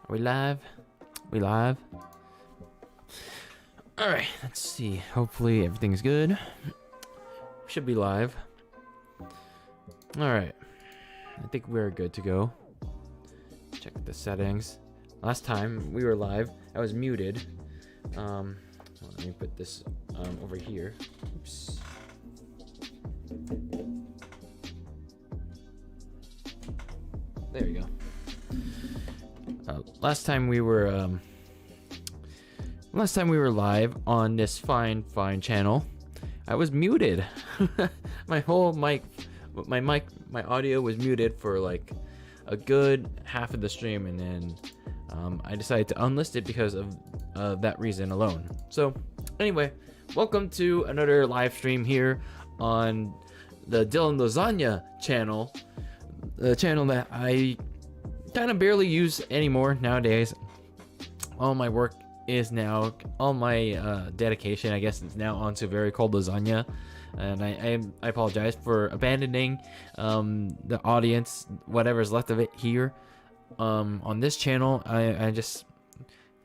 Are we live? We live? Alright, let's see. Hopefully everything's good. Should be live. Alright. I think we're good to go. Check the settings. Last time we were live, I was muted. Let me put this over here. Oops. There we go. Last time we were live on this fine channel, I was muted. My whole mic, my audio was muted for like a good half of the stream, and then I decided to unlist it because of that reason alone. So anyway, welcome to another live stream here on the DylanLasagna channel, the channel that I kind of barely use anymore nowadays. All my work is now, all my dedication, I guess, is now onto Very Cold Lasagna, and I apologize for abandoning the audience, whatever's left of it here on this channel. I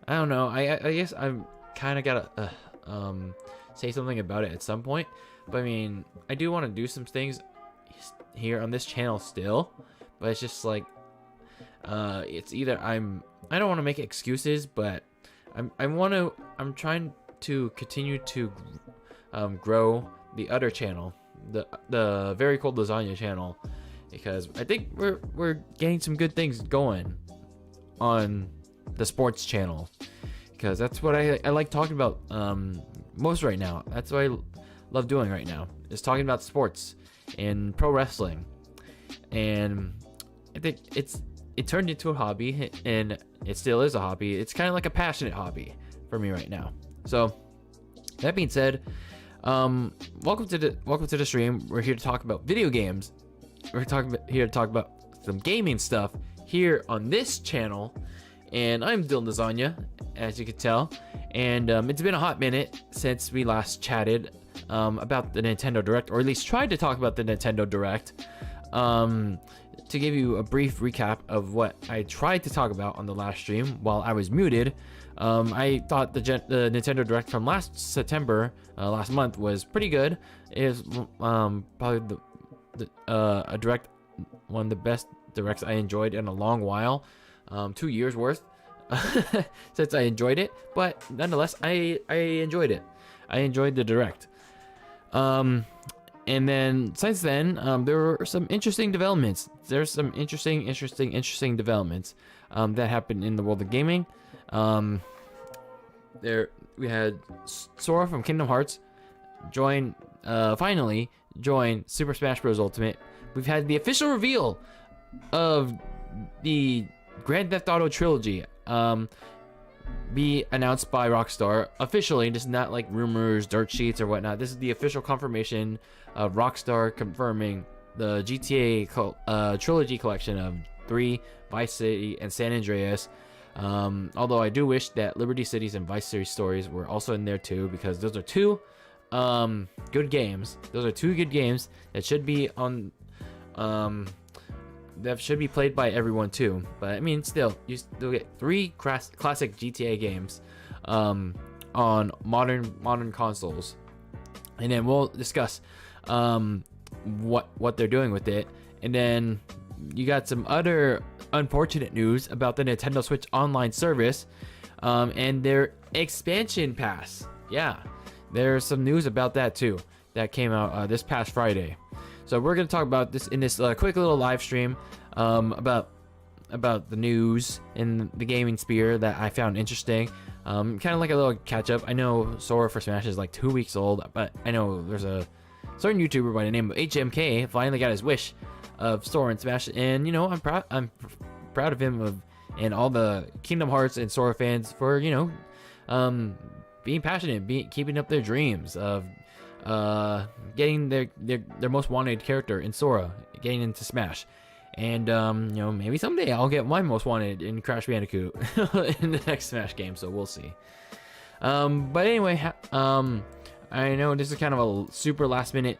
don't know. I guess I'm kind of gotta say something about it at some point, but I mean, I do want to do some things here on this channel still, but it's just like it's either I don't want to make excuses, but I'm trying to continue to grow the other channel, the Very Cold Lasagna channel, because I think we're getting some good things going on the sports channel, because that's what I like talking about most right now. That's what I love doing right now, is talking about sports and pro wrestling, and I think it turned into a hobby, and it still is a hobby. It's kind of like a passionate hobby for me right now. So that being said, welcome to the stream. We're here to talk about video games. We're here to talk about some gaming stuff here on this channel. And I'm DylanLasagna, as you can tell. And it's been a hot minute since we last chatted about the Nintendo Direct, or at least tried to talk about the Nintendo Direct. To give you a brief recap of what I tried to talk about on the last stream while I was muted, I thought the Nintendo Direct from last September, last month, was pretty good. It is probably a direct, one of the best directs I enjoyed in a long while, 2 years worth since I enjoyed it, but nonetheless, I enjoyed it. I enjoyed the direct. And then since then, there were some interesting developments. There's some interesting developments that happened in the world of gaming. There we had Sora from Kingdom Hearts finally join Super Smash Bros. Ultimate. We've had the official reveal of the Grand Theft Auto Trilogy be announced by Rockstar officially. This is not like rumors, dirt sheets, or whatnot. This is the official confirmation of Rockstar confirming the GTA Trilogy collection of 3, Vice City, and San Andreas. Although I do wish that Liberty Cities and Vice City Stories were also in there too, because those are two good games. Those are two good games that should be on that should be played by everyone too. But I mean, still, you still get 3 classic GTA games on modern consoles, and then we'll discuss what they're doing with it. And then you got some other unfortunate news about the Nintendo Switch Online service and their expansion pass. Yeah, there's some news about that too that came out this past Friday. So we're going to talk about this in this quick little live stream about the news in the gaming sphere that I found interesting. Kind of like a little catch up. I know Sora for Smash is like 2 weeks old, but I know there's a certain YouTuber by the name of HMK finally got his wish of Sora and Smash, and you know, I'm proud of him and all the Kingdom Hearts and Sora fans for, you know, being passionate, keeping up their dreams of getting their most wanted character in Sora, getting into Smash. And you know, maybe someday I'll get my most wanted in Crash Bandicoot in the next Smash game, so we'll see. But anyway, I know this is kind of a super last minute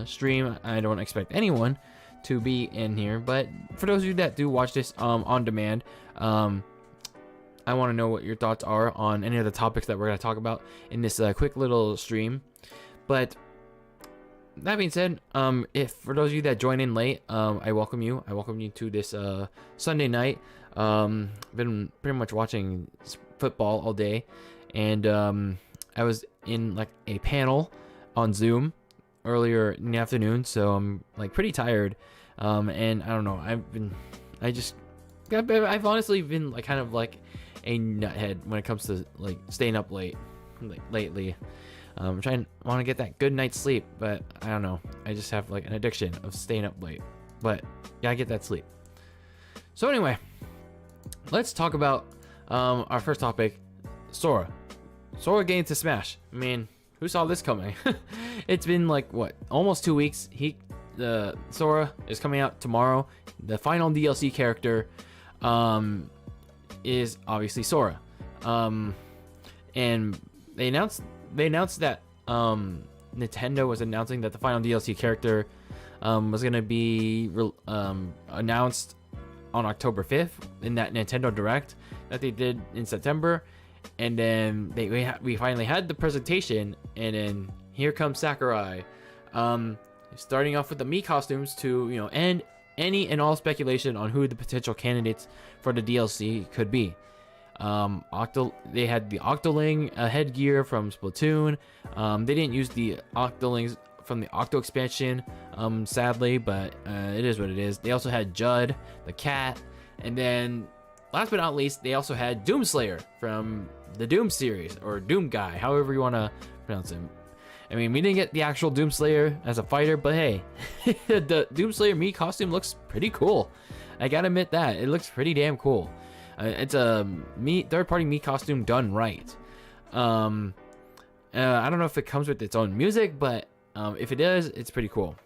stream. I don't expect anyone to be in here, but for those of you that do watch this on demand, I want to know what your thoughts are on any of the topics that we're going to talk about in this quick little stream. But that being said, if for those of you that join in late, I welcome you. I welcome you to this Sunday night. Been pretty much watching football all day, and I was in like a panel on Zoom earlier in the afternoon, so I'm like pretty tired. And I don't know. I've honestly been like kind of like a nuthead when it comes to like staying up late, like lately. Want to get that good night's sleep, but I don't know. I just have like an addiction of staying up late, but gotta get that sleep. So anyway, let's talk about our first topic, Sora. Sora getting to Smash. I mean, who saw this coming? It's been like what, almost 2 weeks. Sora is coming out tomorrow. The final DLC character is obviously Sora. And they announced that Nintendo was announcing that the final DLC character was going to be announced on October 5th in that Nintendo Direct that they did in September. And then we finally had the presentation, and then here comes Sakurai, starting off with the Mii costumes to end any and all speculation on who the potential candidates for the DLC could be. They had the Octoling headgear from Splatoon. They didn't use the Octolings from the Octo expansion, sadly, but it is what it is. They also had Judd, the cat, and then last but not least, they also had Doomslayer from the Doom series, or Doom Guy, however you want to pronounce him. I mean, we didn't get the actual Doomslayer as a fighter, but hey, the Doomslayer Mii costume looks pretty cool. I gotta admit that. It looks pretty damn cool. It's a third-party Mii costume done right. I don't know if it comes with its own music, but if it does, it's pretty cool.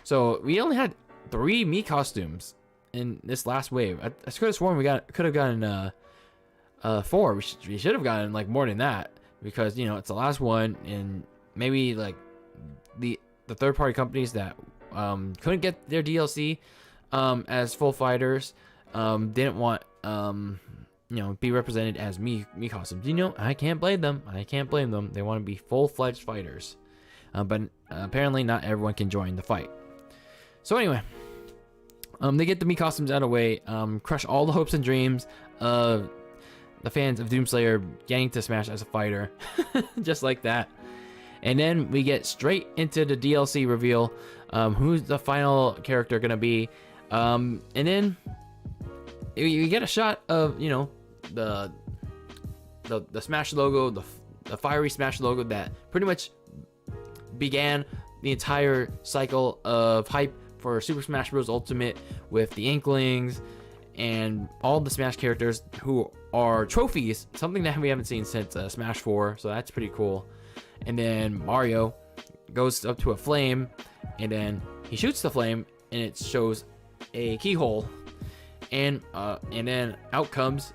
So we only had 3 Mii costumes in this last wave. I could have sworn we could have gotten 4. We should have gotten like more than that, because it's the last one, and maybe like the third-party companies that couldn't get their DLC as full fighters didn't want be represented as Mii costumes. I can't blame them. They want to be full-fledged fighters, but apparently not everyone can join the fight. So anyway, they get the Mii costumes out of the way, crush all the hopes and dreams of the fans of Doomslayer getting to Smash as a fighter, just like that. And then we get straight into the DLC reveal, who's the final character gonna be, and then you get a shot of the Smash logo, the fiery Smash logo that pretty much began the entire cycle of hype for Super Smash Bros. Ultimate, with the Inklings and all the Smash characters who are trophies, something that we haven't seen since Smash 4, so that's pretty cool. And then Mario goes up to a flame, and then he shoots the flame, and it shows a keyhole, and then out comes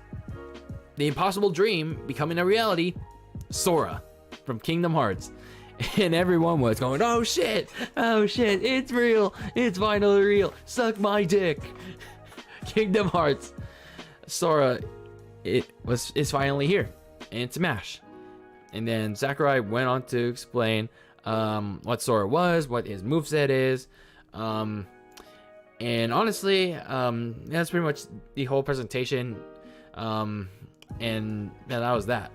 the impossible dream becoming a reality, Sora from Kingdom Hearts. And everyone was going, oh shit, it's real, it's finally real, suck my dick. Kingdom Hearts Sora is finally here in Smash. And then Sakurai went on to explain what Sora was, what his moveset is, and honestly, that's pretty much the whole presentation, and that was that.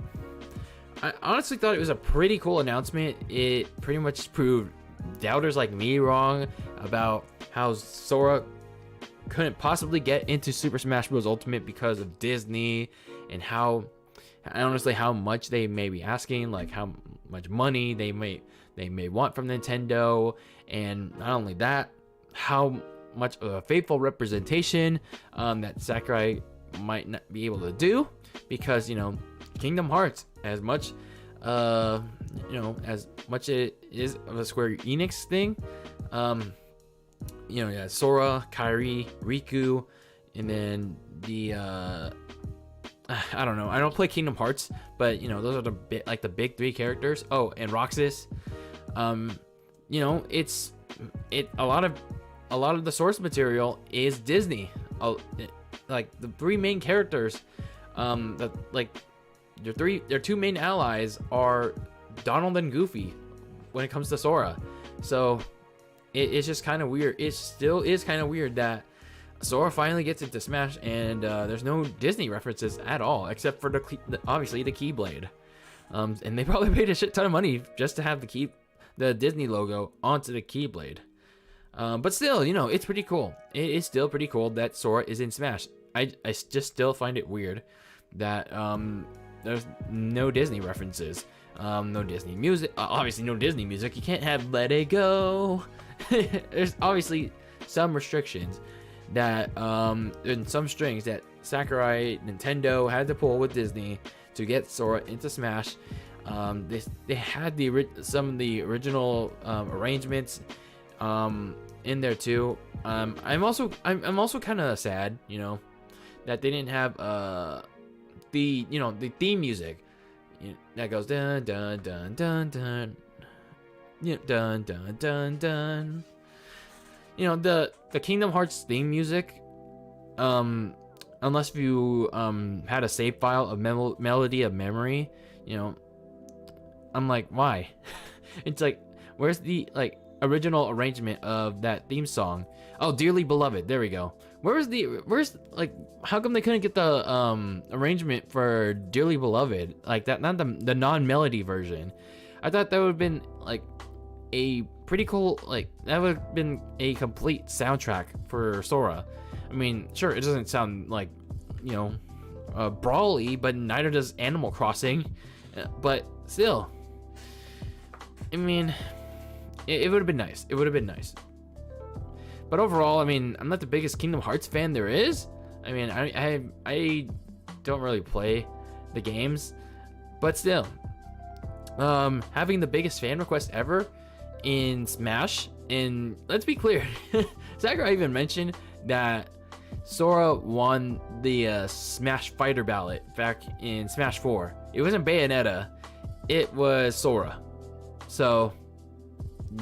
I honestly thought it was a pretty cool announcement. It pretty much proved doubters like me wrong about how Sora couldn't possibly get into Super Smash Bros. Ultimate because of Disney, and how much they may be asking, like how much money they may want from Nintendo, and not only that, how much of a faithful representation that Sakurai might not be able to do, because Kingdom Hearts, as much it is of a Square Enix thing, Sora, Kairi, Riku, and then the I don't know. I don't play Kingdom Hearts, but those are the big 3 characters. Oh, and Roxas. A lot of the source material is Disney. Like the 3 main characters That like their two main allies are Donald and Goofy when it comes to Sora. So it's just kind of weird. It still is kind of weird that Sora finally gets into Smash and there's no Disney references at all, except for obviously the Keyblade. And they probably paid a shit ton of money just to have the Disney logo onto the Keyblade. But still, you know, it's pretty cool. It is still pretty cool that Sora is in Smash. I just still find it weird that there's no Disney references, no Disney music. Obviously, no Disney music. You can't have "Let It Go." There's obviously some restrictions that and some strings that Sakurai Nintendo had to pull with Disney to get Sora into Smash. They had some of the original arrangements in there too. I'm also kind of sad, you know, that they didn't have the theme music that goes dun dun dun dun dun, dun dun dun dun. You know, the Kingdom Hearts theme music, unless you had a save file of melody of memory, you know, I'm like, why? It's like, where's the original arrangement of that theme song? Oh, Dearly Beloved, there we go. Where's how come they couldn't get the arrangement for Dearly Beloved, like that, not the non-melody version? I thought that would have been like a pretty cool, like that would have been a complete soundtrack for Sora. I mean, sure, it doesn't sound like, you know, brawly, but neither does Animal Crossing. But still, I mean, it would have been nice. It would have been nice. But overall, I mean, I'm not the biggest Kingdom Hearts fan there is. I mean, I don't really play the games, but still, having the biggest fan request ever in Smash, and let's be clear, Sakurai even mentioned that Sora won the Smash Fighter ballot back in Smash 4. It wasn't Bayonetta, it was Sora. So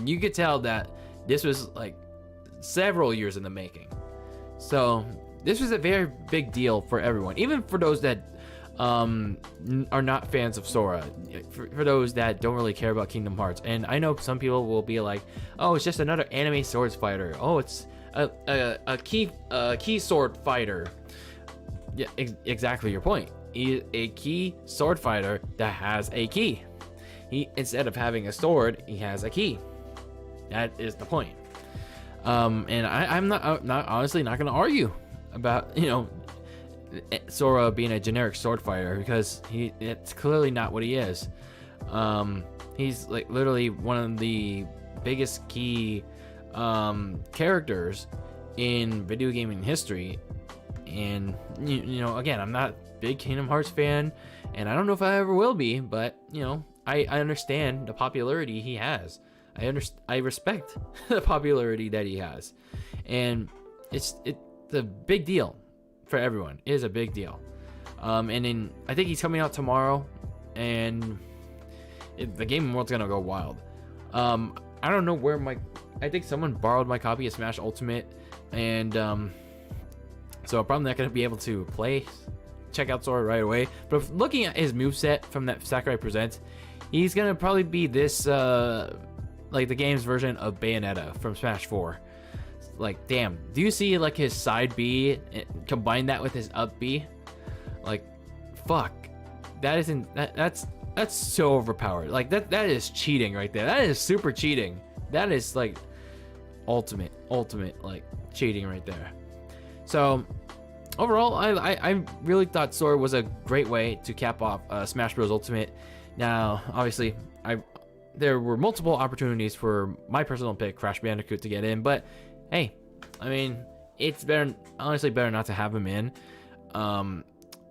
you could tell that this was like several years in the making. So this was a very big deal for everyone, even for those that are not fans of Sora, for those that don't really care about Kingdom Hearts. And I know some people will be like, oh, it's just another anime swords fighter. Oh, it's a key sword fighter. Yeah, exactly your point. He's a key sword fighter that has a key. He, instead of having a sword, he has a key. That is the point. And I'm not honestly not gonna argue about, you know, Sora being a generic sword fighter, because it's clearly not what he is. He's like literally one of the biggest key characters in video gaming history. And you know, again, I'm not a big Kingdom Hearts fan, and I don't know if I ever will be, but you know, I understand the popularity he has. I respect the popularity that he has, and it's a big deal for everyone. It is a big deal. And then I think he's coming out tomorrow, and the game world's gonna go wild. I don't know where I think someone borrowed my copy of Smash Ultimate, and so I'm probably not gonna be able to check out Sora right away. But looking at his moveset from that Sakurai Presents, he's gonna probably be this like the game's version of Bayonetta from Smash 4. Like, damn, do you see like his side B, combine that with his up B? Like, fuck, that's so overpowered. Like that is cheating right there. That is super cheating. That is like ultimate like cheating right there. So overall, I really thought Sora was a great way to cap off Smash Bros. Ultimate. Now, obviously, there were multiple opportunities for my personal pick, Crash Bandicoot, to get in, but hey, I mean, it's honestly better not to have him in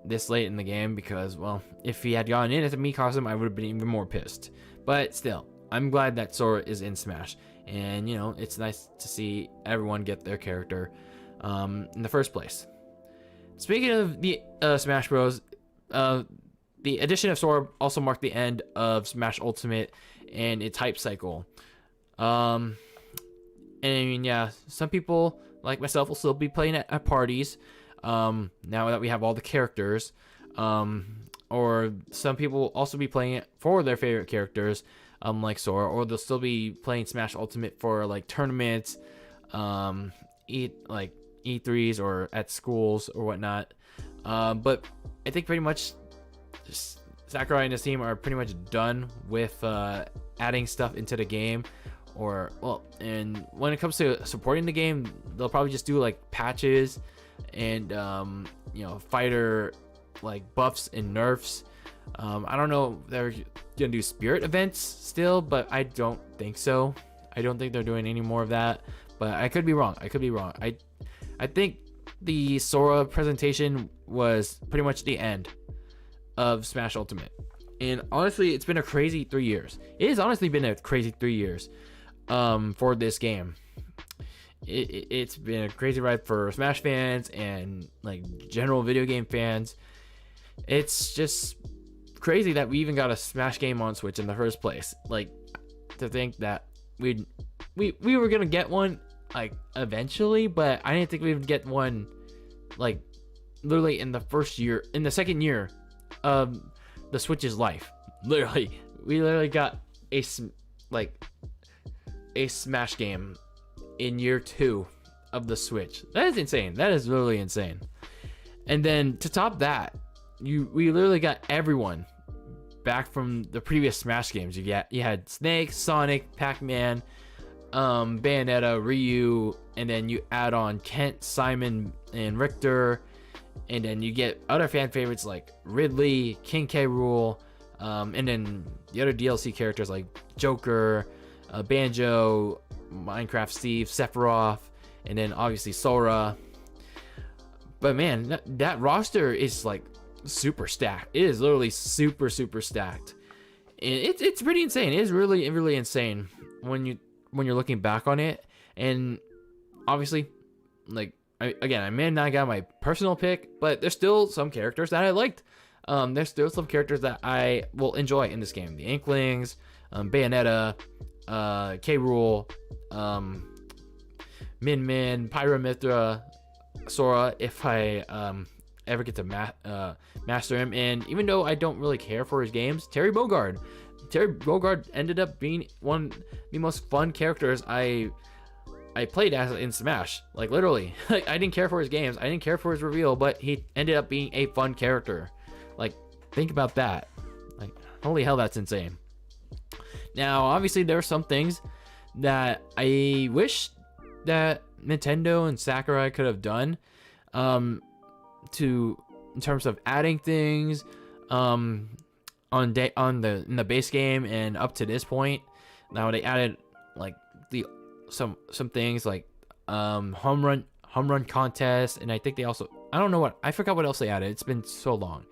this late in the game, because, well, if he had gone in as a Mii costume, I would have been even more pissed. But still, I'm glad that Sora is in Smash, and you know, it's nice to see everyone get their character in the first place. Speaking of the Smash Bros, the addition of Sora also marked the end of Smash Ultimate and its hype cycle. And yeah, some people like myself will still be playing at parties now that we have all the characters. Or some people will also be playing it for their favorite characters, like Sora, or they'll still be playing Smash Ultimate for like tournaments, E3s or at schools or whatnot. But I think pretty much Sakurai and his team are pretty much done with adding stuff into the game. And when it comes to supporting the game, they'll probably just do like patches and fighter like buffs and nerfs. I don't know if they're gonna do spirit events still, but I don't think so. I don't think they're doing any more of that, but I could be wrong. I think the Sora presentation was pretty much the end of Smash Ultimate. And honestly, it's been a crazy 3 years. It has honestly been a crazy 3 years for this game. It's been a crazy ride for Smash fans and like general video game fans. It's just crazy that we even got a Smash game on Switch in the first place. Like, to think that we were gonna get one like eventually, but I didn't think we would get one like literally in the second year of the Switch's life. We literally got a Smash game in year 2 of the Switch. That is insane. That is literally insane. And then to top that, we literally got everyone back from the previous Smash games. You had Snake, Sonic, Pac-Man, Bayonetta, Ryu, and then you add on Kent, Simon, and Richter, and then you get other fan favorites like Ridley, King K. Rool, and then the other DLC characters like Joker, Banjo, Minecraft Steve, Sephiroth, and then obviously Sora. But man, that roster is like super stacked. It is literally super stacked, and it's pretty insane. It is really insane when you're looking back on it. And obviously, like I may not got my personal pick, but there's still some characters that I liked. There's still some characters that I will enjoy in this game. The Inklings, Bayonetta, K. Rool, Min Min, Pyramithra, Sora, if I ever get to master him. And even though I don't really care for his games, Terry Bogard ended up being one of the most fun characters I played as in Smash. Like literally, like, I didn't care for his games, I didn't care for his reveal, but he ended up being a fun character. Like, think about that. Like, holy hell, that's insane. Now, obviously, there are some things that I wish that Nintendo and Sakurai could have done, in terms of adding things, in the base game and up to this point. Now they added like some things like home run contest, and I think they also, I forgot what else they added. It's been so long.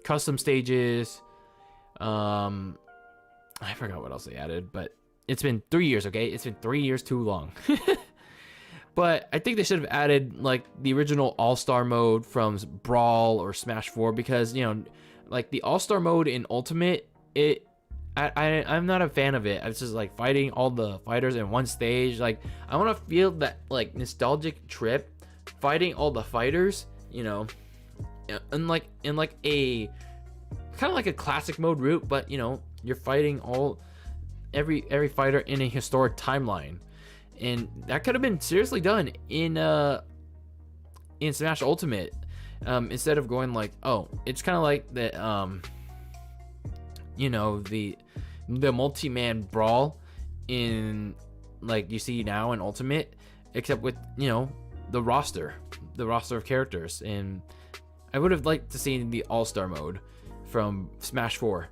Custom stages. I forgot what else they added, but it's been 3 years, okay? It's been 3 years too long. But I think they should have added like the original All-Star mode from Brawl or Smash 4, because like the All-Star mode in Ultimate, I'm not a fan of it. It's just like fighting all the fighters in one stage. Like, I want to feel that like nostalgic trip fighting all the fighters, in like a kind of like a classic mode route, but you're fighting every fighter in a historic timeline. And that could have been seriously done in Smash Ultimate, instead of going like, it's kind of like the the multi-man brawl in like you see now in Ultimate, except with the roster of characters. And I would have liked to see the All-Star mode from Smash 4,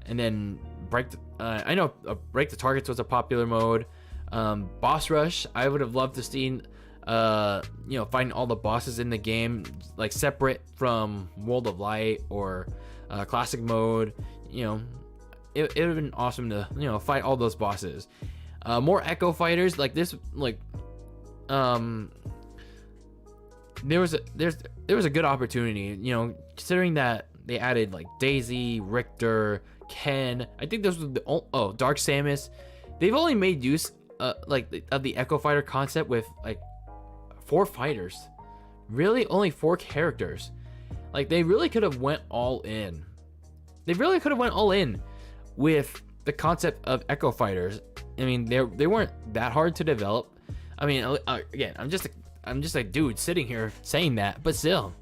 and then Break the Targets was a popular mode. Boss Rush, I would have loved to see fighting all the bosses in the game like separate from World of Light or classic mode. It would have been awesome to fight all those bosses. More Echo fighters like this, like there was a good opportunity, considering that they added like Daisy, Richter, Ken. I think those were the Dark Samus. They've only made use of the Echo Fighter concept with like 4 fighters. Really, only 4 characters. Like, they really could have went all in. They really could have went all in with the concept of Echo Fighters. I mean, they weren't that hard to develop. I mean, again, I'm just a dude sitting here saying that, but still,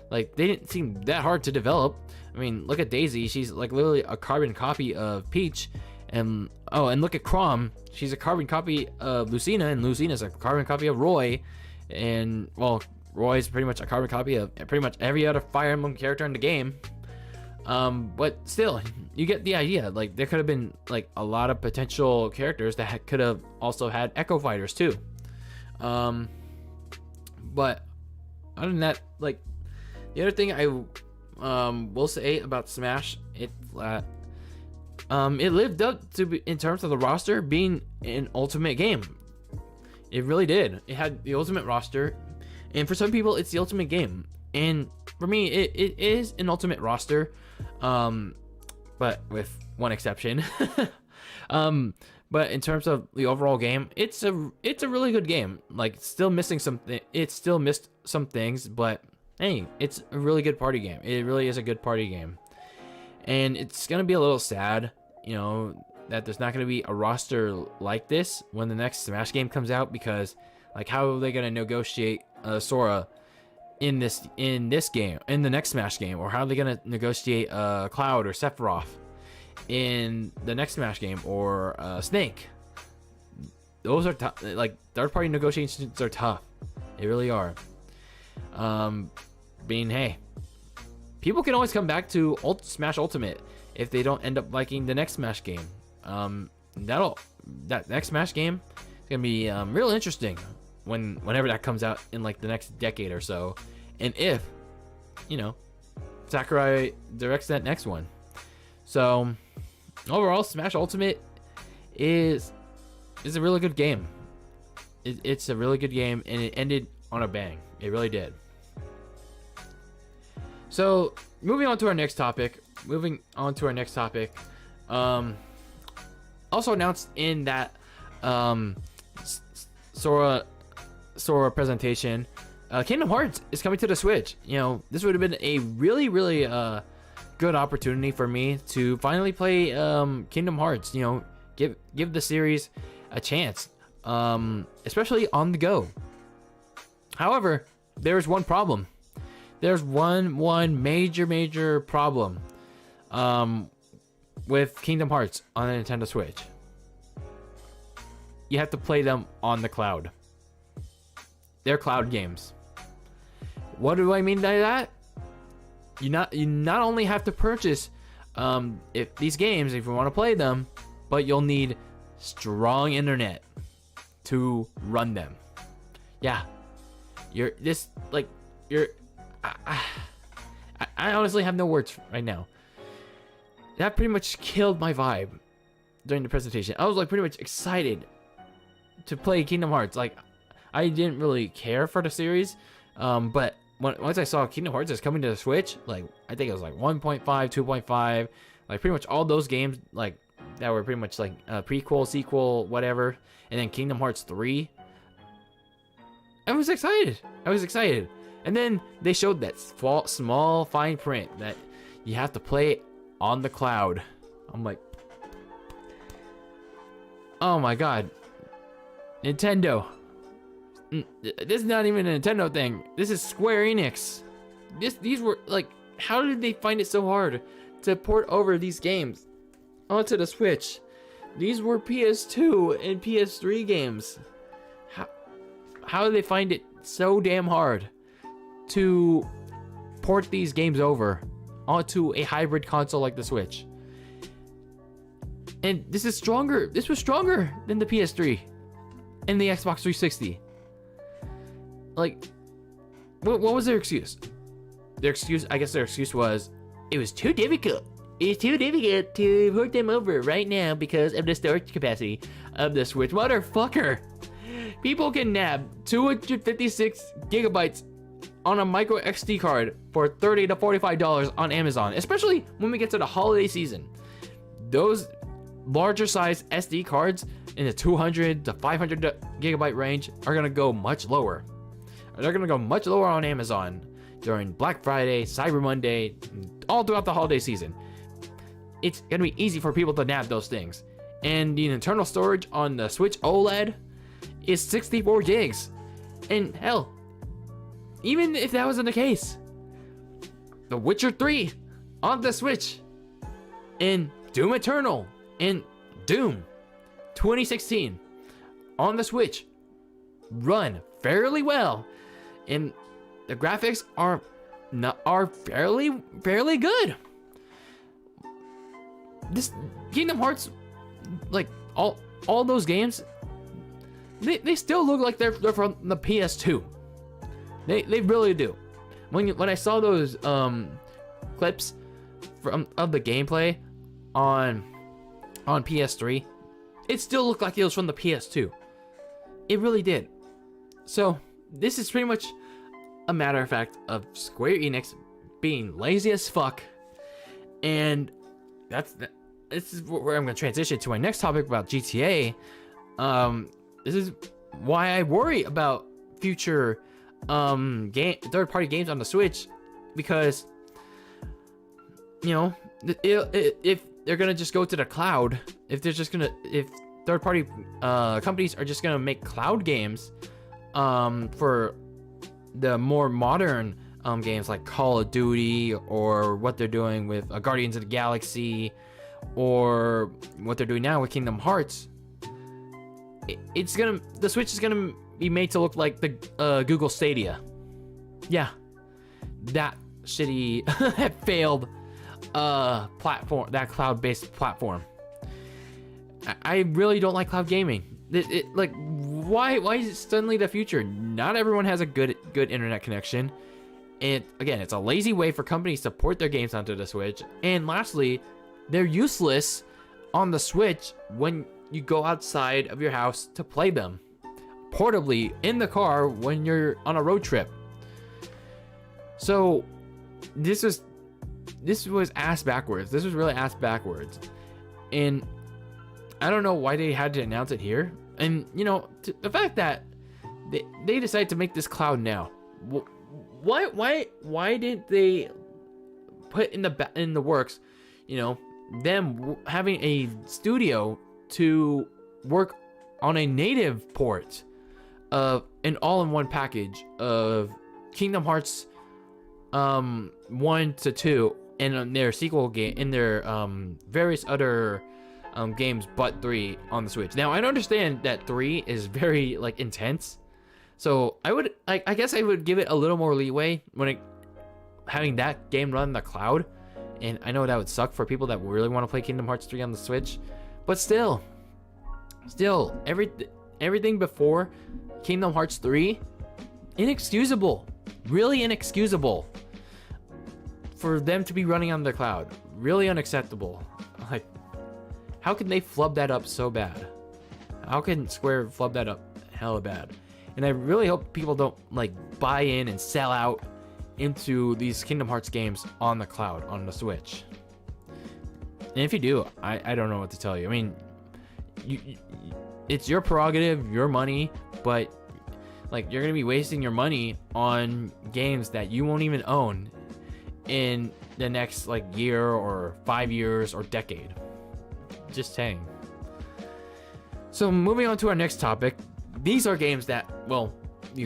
like, they didn't seem that hard to develop. I mean, look at Daisy. She's like literally a carbon copy of Peach, and look at Chrom. She's a carbon copy of Lucina, and Lucina's a carbon copy of Roy, and well, Roy's pretty much a carbon copy of pretty much every other Fire Emblem character in the game. But still, you get the idea. Like, there could have been like a lot of potential characters that could have also had Echo Fighters too. But other than that, like, the other thing I will say about Smash, it lived up to in terms of the roster being an ultimate game. It really did. It had the ultimate roster, and for some people, it's the ultimate game. And for me, it is an ultimate roster, but with one exception. But in terms of the overall game, it's a really good game. Like, it's still missing something. It still missed some things, but hey, it's a really good party game. It really is a good party game. And it's gonna be a little sad, you know, that there's not gonna be a roster like this when the next Smash game comes out, because like, how are they gonna negotiate Sora in this game, in the next Smash game, or how are they gonna negotiate Cloud or Sephiroth in the next Smash game, or Snake? Those are tough. Like, third-party negotiations are tough. They really are. Hey, people can always come back to Smash Ultimate if they don't end up liking the next Smash game. That next Smash game is gonna be real interesting whenever that comes out in like the next decade or so, and if, you know, Sakurai directs that next one. So overall, Smash Ultimate is a really good game. It's a really good game, and it ended on a bang. It really did. So moving on to our next topic. Also announced in that Sora presentation, Kingdom Hearts is coming to the Switch. You know, this would have been a really good opportunity for me to finally play Kingdom Hearts. You know, give the series a chance, especially on the go. However, there's one problem. There's one major problem with Kingdom Hearts on the Nintendo Switch. You have to play them on the cloud. They're cloud games. What do I mean by that? You not only have to purchase these games if you want to play them, but you'll need strong internet to run them. Yeah, I honestly have no words right now. That pretty much killed my vibe during the presentation. I was like pretty much excited to play Kingdom Hearts. Like, I didn't really care for the series, but once I saw Kingdom Hearts is coming to the Switch, like, I think it was like 1.5, 2.5, like pretty much all those games like that were pretty much like prequel, sequel, whatever, and then Kingdom Hearts 3. I was excited. And then they showed that small fine print that you have to play on the cloud. I'm like, oh my god, Nintendo. This is not even a Nintendo thing. This is Square Enix. These were like, how did they find it so hard to port over these games onto the Switch? These were PS2 and PS3 games. How did they find it so damn hard to port these games over onto a hybrid console like the Switch? And this was stronger than the PS3 and the Xbox 360. Like, what was their excuse? I guess their excuse was, it was too difficult. It's too difficult to port them over right now because of the storage capacity of the Switch. Motherfucker! People can nab 256 gigabytes on a micro SD card for $30 to $45 on Amazon, especially when we get to the holiday season. Those larger size SD cards in the 200 to 500 gigabyte range are gonna go much lower. They're gonna go much lower on Amazon. during Black Friday, Cyber Monday, all throughout the holiday season. It's gonna be easy for people to nab those things. And the internal storage on the Switch OLED is 64 gigs. And hell, even if that wasn't the case, The Witcher 3 on the Switch, and Doom Eternal, and Doom 2016 on the Switch run fairly well, and the graphics are fairly good. This Kingdom Hearts, like all those games, they still look like they're from the PS2. They really do. When I saw those clips of the gameplay on PS3, it still looked like it was from the PS2. It really did. So this is pretty much a matter of fact of Square Enix being lazy as fuck, and this is where I'm going to transition to my next topic about GTA. This is why I worry about future third-party games on the Switch, because if they're gonna just go to the cloud, if third-party companies are just gonna make cloud games for the more modern games like Call of Duty, or what they're doing with Guardians of the Galaxy, or what they're doing now with Kingdom Hearts, the Switch is gonna be made to look like the Google Stadia. Yeah, that shitty failed platform, that cloud-based platform. I really don't like cloud gaming. Like, why is it suddenly the future? Not everyone has a good internet connection. And again, it's a lazy way for companies to port their games onto the Switch. And lastly, they're useless on the Switch when you go outside of your house to play them portably in the car when you're on a road trip. So this was ass backwards. This was really ass backwards. And I don't know why they had to announce it here. And the fact that they decided to make this cloud now. Why didn't they put in the works, them having a studio to work on a native port of an all-in-one package of Kingdom Hearts 1 to 2 and their sequel game, in their various other games but 3 on the Switch. Now I understand that 3 is very intense, so I guess I would give it a little more leeway when having that game run in the cloud. And I know that would suck for people that really want to play Kingdom Hearts 3 on the Switch, but still everything before Kingdom Hearts 3, inexcusable, really inexcusable for them to be running on the cloud. Really unacceptable. Like, how can they flub that up so bad? How can Square flub that up hella bad? And I really hope people don't buy in and sell out into these Kingdom Hearts games on the cloud on the Switch. And if you do, I don't know what to tell you. I mean, it's your prerogative, your money, but you're gonna be wasting your money on games that you won't even own in the next year or 5 years or decade. Just saying. So moving on to our next topic, these are games that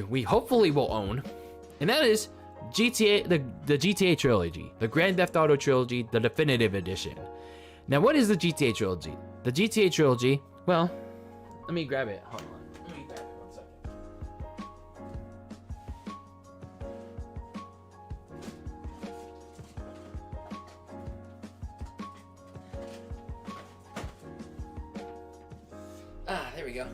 we hopefully will own, and that is GTA, the GTA Trilogy, the Grand Theft Auto Trilogy, the Definitive Edition. Now, what is the GTA Trilogy? The GTA Trilogy, well, let me grab it. Hold on. Let me grab it 1 second. There we go.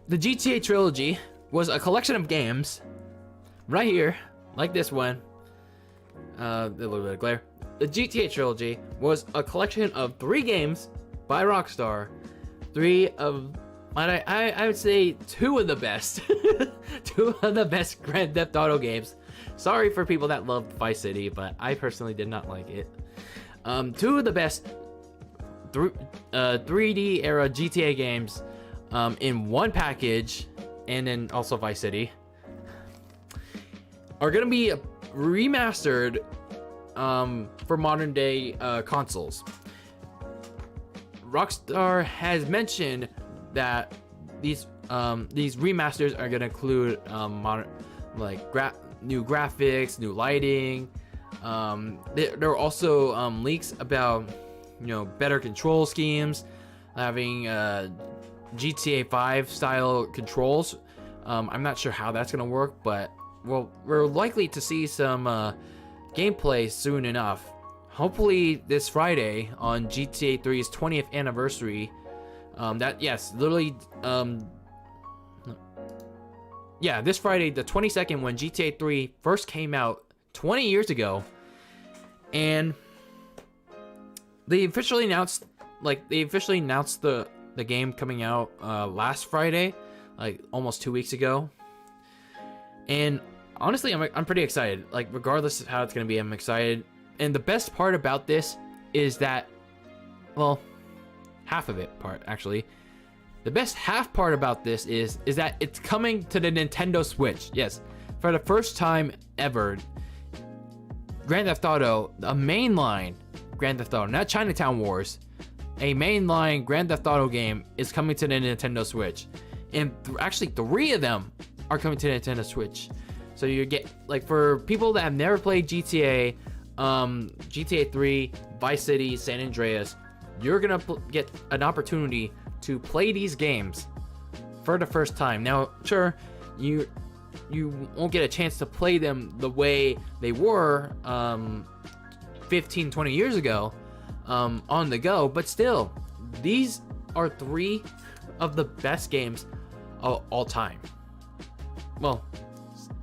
The GTA Trilogy was a collection of games, right here, like this one. A little bit of glare. The GTA Trilogy was a collection of 3 games by Rockstar. 3 of, I would say, 2 of the best. 2 of the best Grand Theft Auto games. Sorry for people that loved Vice City, but I personally did not like it. 2 of the best 3D era GTA games in one package, and then also Vice City. are gonna be remastered for modern day consoles. Rockstar has mentioned that these remasters are gonna include modern, like new graphics, new lighting. There are also leaks about better control schemes, having GTA 5 style controls. I'm not sure how that's gonna work, but we're likely to see some gameplay soon enough. Hopefully this Friday on GTA 3's 20th anniversary. This Friday, the 22nd, when GTA 3 first came out 20 years ago, and they officially announced the game coming out last Friday, like almost 2 weeks ago. And honestly, I'm pretty excited. Like, regardless of how it's gonna be, I'm excited. And the best part about this is that, well, half of it part actually. The best half part about this is that it's coming to the Nintendo Switch. Yes, for the first time ever, Grand Theft Auto, a mainline Grand Theft Auto, not Chinatown Wars, a mainline Grand Theft Auto game is coming to the Nintendo Switch. And actually 3 of them are coming to the Nintendo Switch. So you get, like, for people that have never played GTA, GTA 3, Vice City, San Andreas, you're gonna get an opportunity to play these games for the first time. Now, sure, you won't get a chance to play them the way they were 15, 20 years ago on the go, but still, these are 3 of the best games of all time. Well,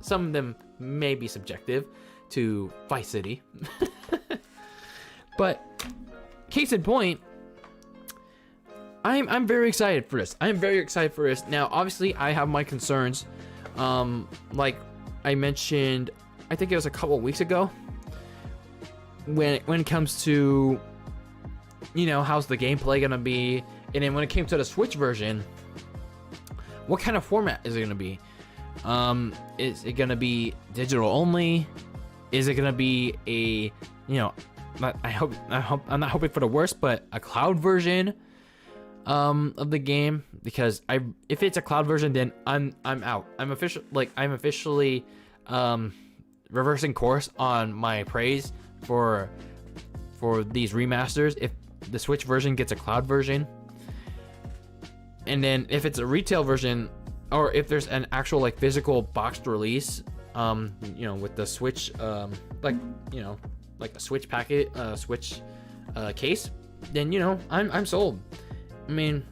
some of them may be subjective to Vice City. But case in point, I'm very excited for this. I'm very excited for this. Now, obviously, I have my concerns. Like I mentioned, I think it was a couple weeks ago, when it comes to, how's the gameplay gonna be, and then when it came to the Switch version, what kind of format is it gonna be? Is it gonna be digital only? Is it gonna be a, I'm not hoping for the worst, but a cloud version of the game? Because if it's a cloud version, then I'm out. I'm officially reversing course on my praise for these remasters. If the Switch version gets a cloud version, and then if it's a retail version, or if there's an actual like physical boxed release, with the Switch, like a Switch packet, Switch case, then I'm sold. I mean,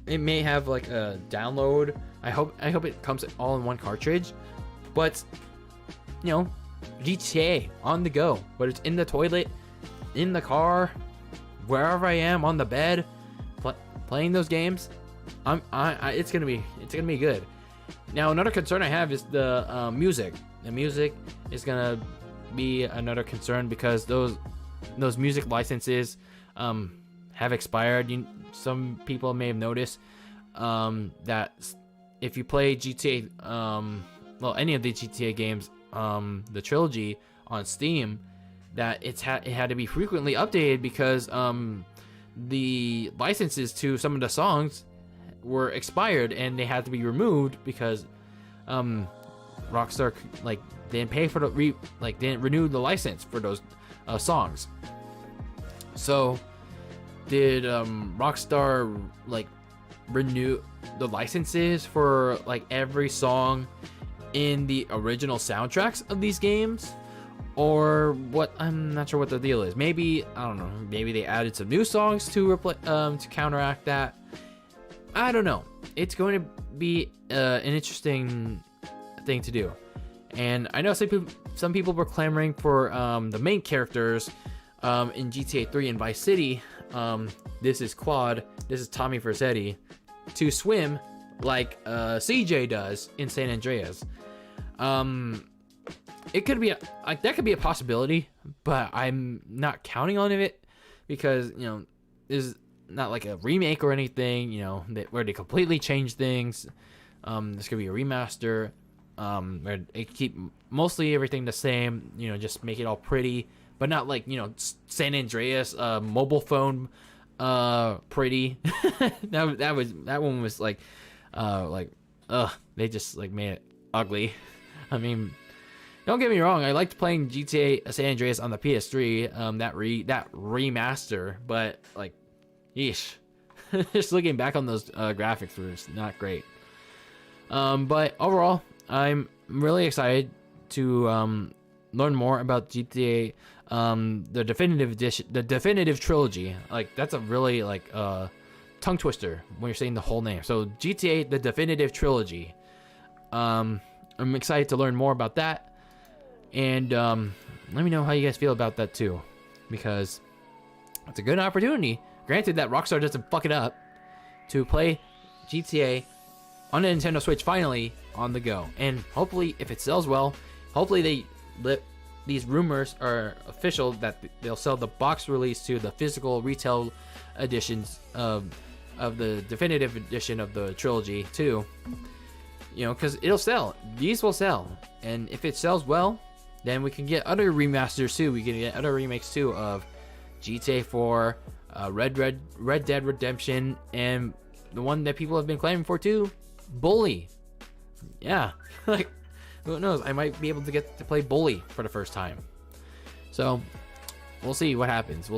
it may have like a download. I hope it comes all in one cartridge, but GTA on the go, whether it's in the toilet, in the car, wherever I am, on the bed, playing those games, it's gonna be good. Now, another concern I have is the music. The music is gonna be another concern because those music licenses have expired. Some people may have noticed that if you play GTA, any of the GTA games, the Trilogy on Steam, that it had to be frequently updated because the licenses to some of the songs were expired and they had to be removed because Rockstar didn't pay for didn't renew the license for those songs. So did Rockstar renew the licenses for every song in the original soundtracks of these games, or what? I'm not sure what the deal is. Maybe, I don't know, maybe they added some new songs to counteract that. I don't know. It's going to be an interesting thing to do. And I know some people were clamoring for the main characters in GTA 3 and Vice City. This is Quad, this is Tommy Vercetti, to swim like CJ does in San Andreas. It could be that could be a possibility, but I'm not counting on it because this is not like a remake or anything, where they completely change things. This could be a remaster. where they keep mostly everything the same, you know, just make it all pretty, but not like, you know, San Andreas mobile phone pretty. that one was like they just like made it ugly. I mean, don't get me wrong, I liked playing GTA San Andreas on the PS3, that remaster, but like, yeesh. Just looking back on those graphics was not great. But overall, I'm really excited to learn more about GTA, the definitive edition, the definitive trilogy. Like, that's a really like tongue twister when you're saying the whole name. So GTA, the definitive trilogy. I'm excited to learn more about that, and let me know how you guys feel about that too, because it's a good opportunity. Granted that Rockstar doesn't fuck it up, to play GTA on a Nintendo Switch finally on the go. And hopefully, if it sells well, hopefully these rumors are official that they'll sell the box release to the physical retail editions of the definitive edition of the trilogy too. You know, because it'll sell. These will sell. And if it sells well, then we can get other remasters too. We can get other remakes too of GTA 4, Red Dead Redemption, and the one that people have been claiming for too, Bully. Yeah, like, who knows? I might be able to get to play Bully for the first time. So we'll see what happens.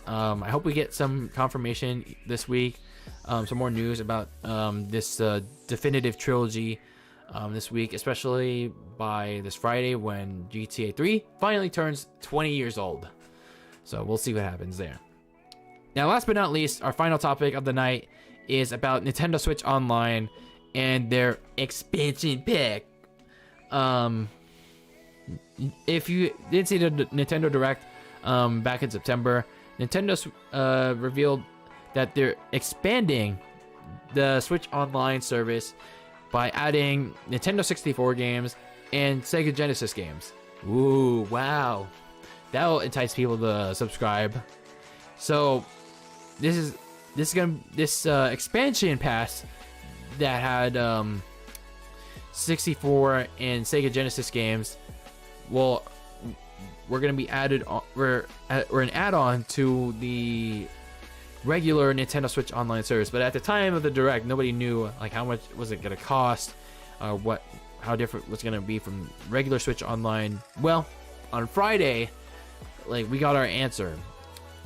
I hope we get some confirmation this week, some more news about this definitive trilogy this week, especially by this Friday when GTA 3 finally turns 20 years old. So we'll see what happens there. Now, last but not least, our final topic of the night is about Nintendo Switch Online and their expansion pack. If you didn't see the Nintendo Direct back in September, Nintendo revealed that they're expanding the Switch Online service by adding Nintendo 64 games and Sega Genesis games. Ooh, wow. That'll entice people to subscribe. So this expansion pass that had 64 and Sega Genesis games, well, we're gonna be added on. We're an add-on to the regular Nintendo Switch Online service. But at the time of the Direct, nobody knew like how much was it gonna cost, how different was gonna be from regular Switch Online. Well, on Friday, like, we got our answer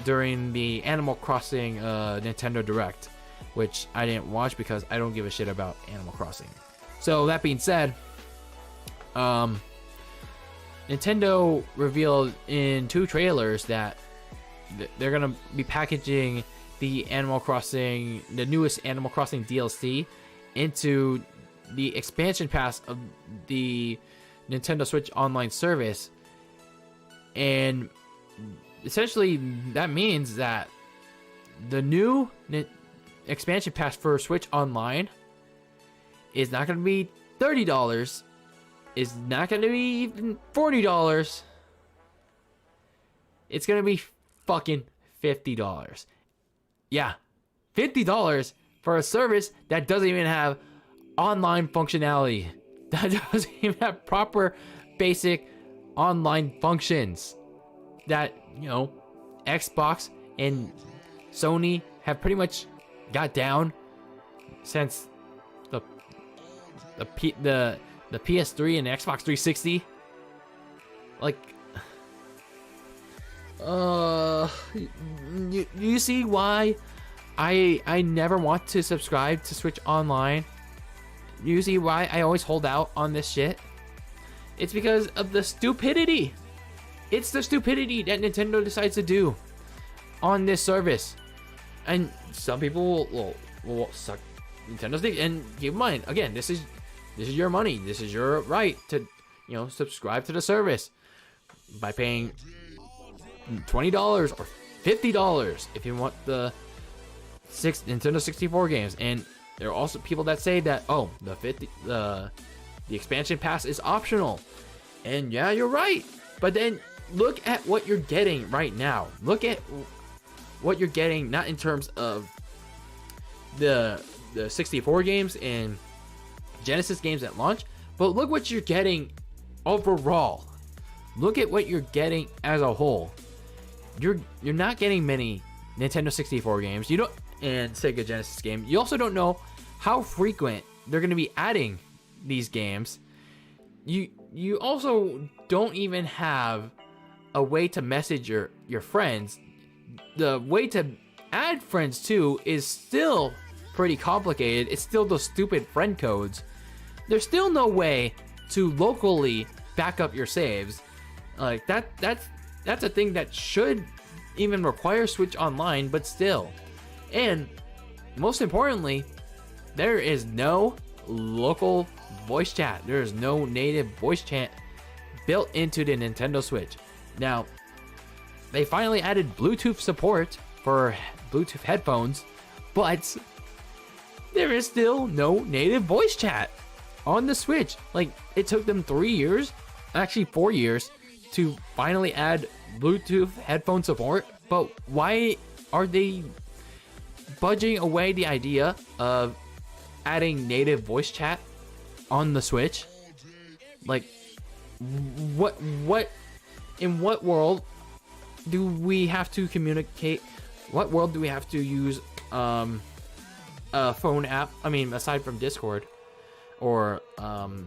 during the Animal Crossing Nintendo Direct, which I didn't watch because I don't give a shit about Animal Crossing. So that being said, Nintendo revealed in 2 trailers that they're gonna be packaging the newest Animal Crossing DLC into the expansion pass of the Nintendo Switch Online service. And essentially that means that the new expansion pass for Switch Online is not going to be $30, is not going to be even $40. It's going to be fucking $50. Yeah, $50 for a service that doesn't even have online functionality. That doesn't even have proper basic online functions that, you know, Xbox and Sony have pretty much got down since the PS3 and the Xbox 360. Like, you see why I never want to subscribe to Switch Online? You see why I always hold out on this shit? It's because of the stupidity. It's the stupidity that Nintendo decides to do on this service. And some people will suck Nintendo's dick. And keep in mind, again, this is your money. This is your right to, you know, subscribe to the service by paying $20 or $50 if you want the Nintendo 64 games. And there are also people that say that, oh, the expansion pass is optional. And yeah, you're right. But then look at what you're getting right now. Look at what you're getting, not in terms of the 64 games and Genesis games at launch, But look what you're getting overall. Look at what you're getting as a whole. You're not getting many Nintendo 64 games. You don't, and Sega Genesis game. You also don't know how frequent they're going to be adding these games. You also don't even have a way to message your friends. The way to add friends too is still pretty complicated. It's still those stupid friend codes. There's still no way to locally back up your saves. Like that's a thing that should even require Switch Online, but still. And most importantly, there is no local voice chat. There is no native voice chat built into the Nintendo Switch. Now, they finally added Bluetooth support for Bluetooth headphones, but there is still no native voice chat on the Switch. Like, it took them 3 years, actually 4 years, to finally add Bluetooth headphone support. But why are they budging away the idea of adding native voice chat on the Switch? Like, what in what world do we have to communicate? What world do we have to use a phone app? I mean, aside from Discord or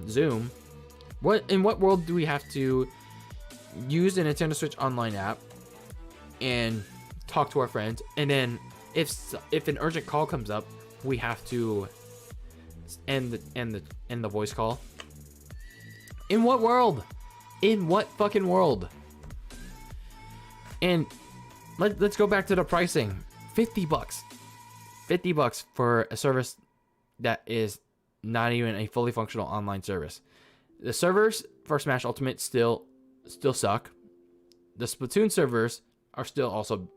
Zoom, in what world do we have to use the Nintendo Switch Online app and talk to our friends, and then if an urgent call comes up, we have to end the voice call? In what world? In what fucking world? And let's go back to the pricing. $50. $50 for a service that is not even a fully functional online service. The servers for Smash Ultimate still suck. The Splatoon servers are still also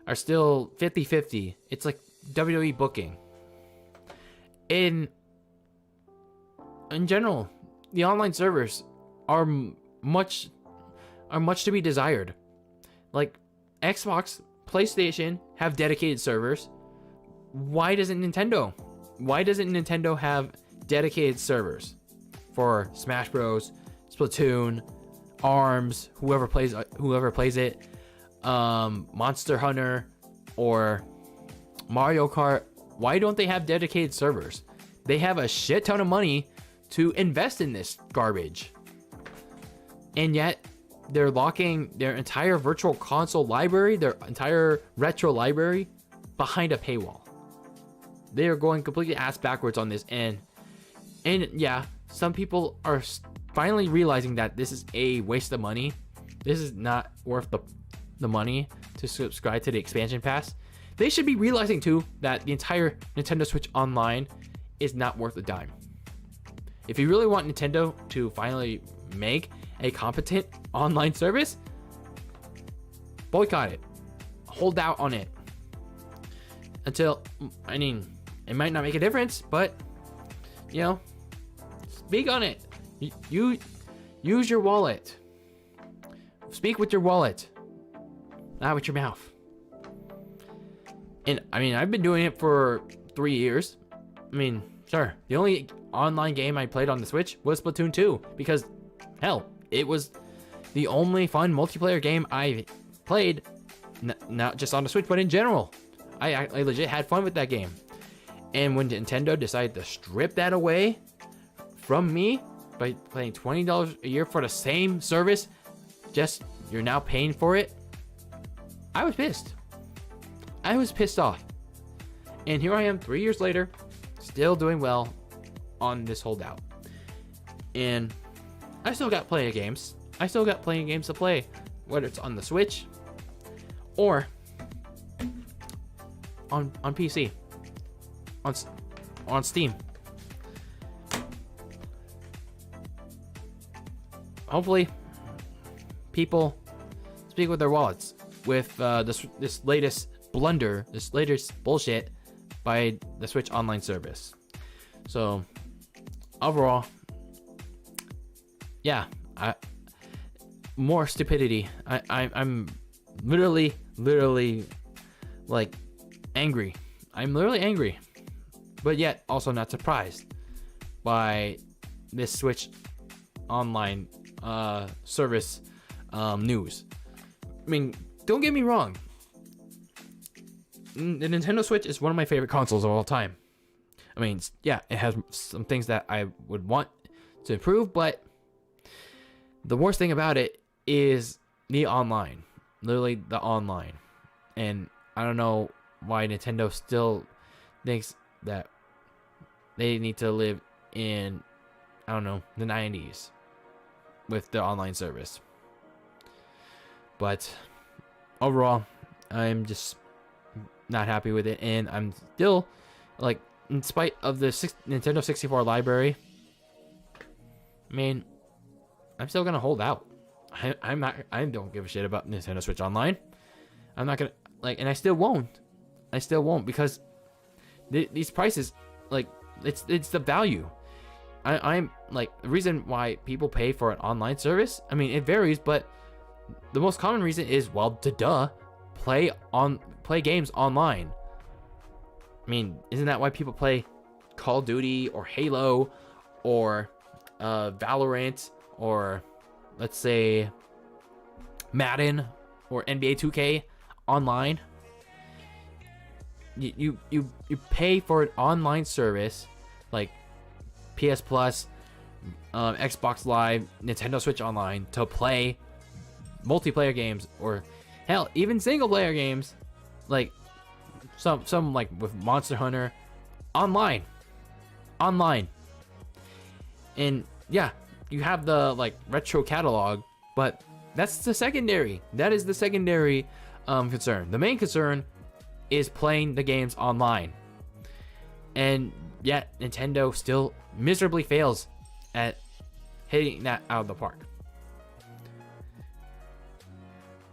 are still 50-50. It's like WWE booking. In general, the online servers are much to be desired. Like, Xbox, PlayStation have dedicated servers. Why doesn't Nintendo have dedicated servers for Smash Bros, Splatoon, ARMS, whoever plays it, Monster Hunter, or Mario Kart? Why don't they have dedicated servers? They have a shit ton of money to invest in this garbage, and yet they're locking their entire virtual console library, their entire retro library, behind a paywall. They are going completely ass backwards on this, and yeah, some people are finally realizing that this is a waste of money. This is not worth the money to subscribe to the expansion pass. They should be realizing too that the entire Nintendo Switch Online is not worth a dime. If you really want Nintendo to finally make a competent online service, boycott it. Hold out on it until, I mean, it might not make a difference, but you know, speak on it. You use your wallet. Speak with your wallet, not with your mouth. And I mean, I've been doing it for 3 years. I mean, sure, the only online game I played on the Switch was Splatoon 2, because hell, it was the only fun multiplayer game I played, not just on the Switch, but in general. I legit had fun with that game. And when Nintendo decided to strip that away from me by paying $20 a year for the same service, just you're now paying for it, I was pissed. I was pissed off. And here I am 3 years later, still doing well on this holdout. And I still got plenty of games. I still got plenty of games to play, whether it's on the Switch or on PC, on Steam. Hopefully, people speak with their wallets with this latest blunder, this latest bullshit by the Switch Online service. So overall, yeah, more stupidity. I'm literally like angry. I'm literally angry, but yet also not surprised. by this Switch online service news. I mean, don't get me wrong. The Nintendo Switch is one of my favorite consoles of all time. I mean, yeah, it has some things that I would want to improve, but the worst thing about it is the online. Literally the online. And I don't know why Nintendo still thinks that they need to live in, I don't know, the 90s with the online service. But overall, I'm just not happy with it, and I'm still, like, in spite of the Nintendo 64 library, I mean, I'm still gonna hold out. I don't give a shit about Nintendo Switch Online. I'm not gonna, like, and I still won't because these prices, like, it's the value. I'm like, the reason why people pay for an online service, I mean, it varies, but the most common reason is, well, play games online. I mean, isn't that why people play Call of Duty or Halo or Valorant, or let's say Madden or NBA 2K online? You pay for an online service like PS Plus, Xbox Live, Nintendo Switch Online to play multiplayer games, or hell, even single player games, like some like with Monster Hunter online. And yeah, you have the like retro catalog, but that's the secondary. That is the secondary concern. The main concern is playing the games online. And yet Nintendo still miserably fails at hitting that out of the park.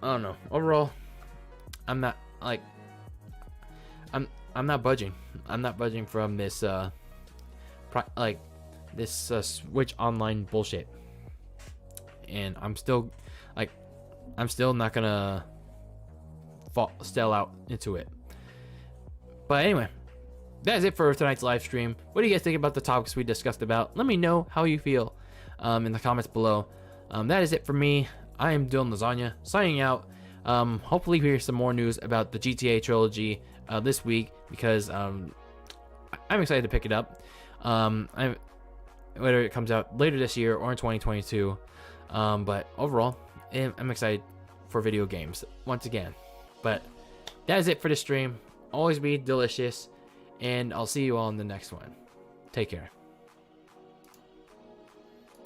I don't know. Overall, I'm not budging. I'm not budging from this Switch Online bullshit. And I'm still not gonna sell out into it. But anyway, that is it for tonight's live stream. What do you guys think about the topics we discussed about? Let me know how you feel in the comments below. That is it for me. I am DylanLasagna signing out. Hopefully we hear some more news about the GTA Trilogy this week, because I'm excited to pick it up. Whether it comes out later this year or in 2022. But overall, I'm excited for video games once again. But that is it for the stream. Always be delicious, and I'll see you all in the next one. Take care.